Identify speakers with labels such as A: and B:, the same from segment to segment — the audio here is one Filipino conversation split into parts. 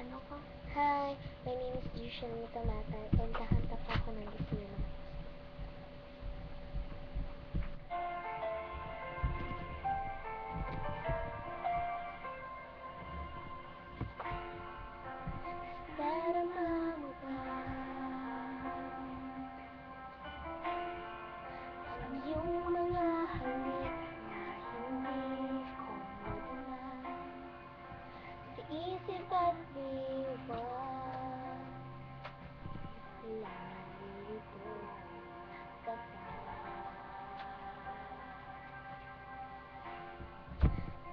A: Ano ko? Hi, my name is Jushan Mitamata and kakanta po ako ng Gisino. Darama mo ba ang iyong mga halik na hindi ko madala sa isip at diwa? Lalito ka pa.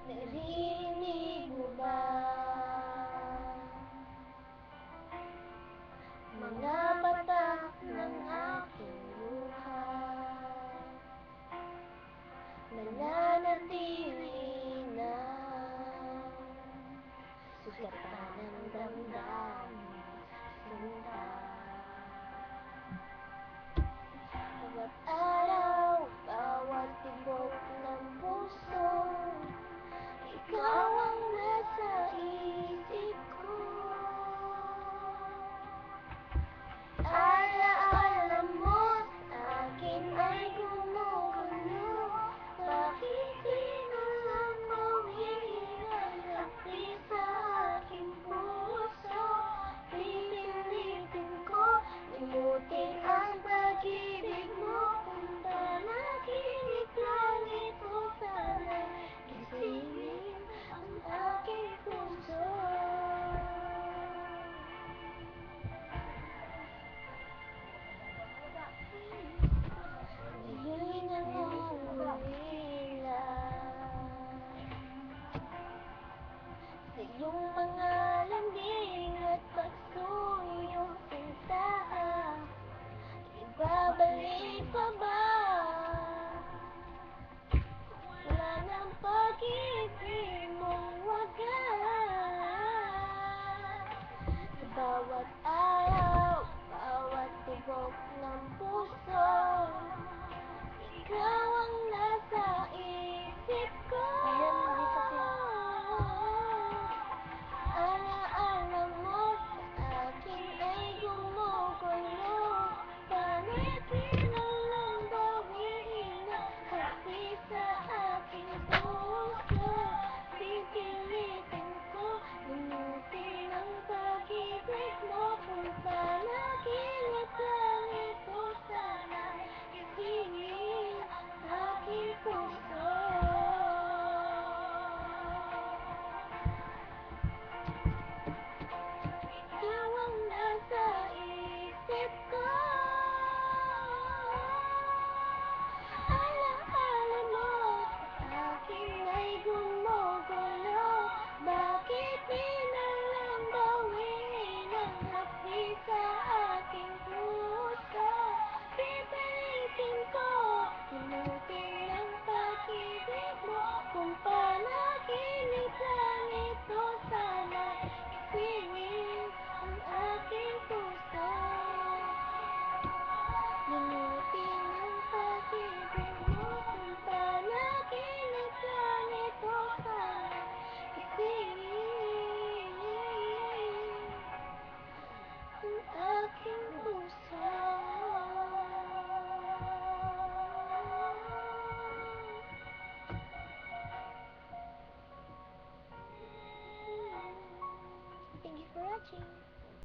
A: Narinig mo ba mga patak ng aking luha? Nananatili na sugatan ng damdamin sinta. Bawat araw, bawat tibok ng puso, ikaw ang nasa isip ko. Alaala mo sa akin ay gumugulo. Bakit di na lang mawihingalapti sa aking puso? Pipilitin ko limutin ang pag-ibig mo. Kung panaginip lang ito, sana gisingin ang aking puso. Ngayon ang umuwila sa iyong mga lambing at pagsuyong sinta. Ibabalik pa ba? Wala ng pag-ibig mong wagas. Sa bawat araw, bawat tibok ng puso, ikaw ang nasa isip ko. Alaala mo sa akin ay gumugulo. Bakit di na lang bawiin ang hapdi sa aking puso? Pipilitin ko limutin ang pag-ibig mo. Kung panaginip lang ito, sana gisingin ang aking puso. Ikaw ang nasa isip ko. Alaala mo sa akin ay gumugulo. Bakit di na lang bawiin ang hapdi sa aking puso? Pipilitin ko limutin ang pag-ibig mo. Kung panaginip lang ito, sana gisingin ang aking puso. Limutin ang pag-ibig mo. Kung panaginip lang ito, sana gisingin ang aking puso. Thank you for watching.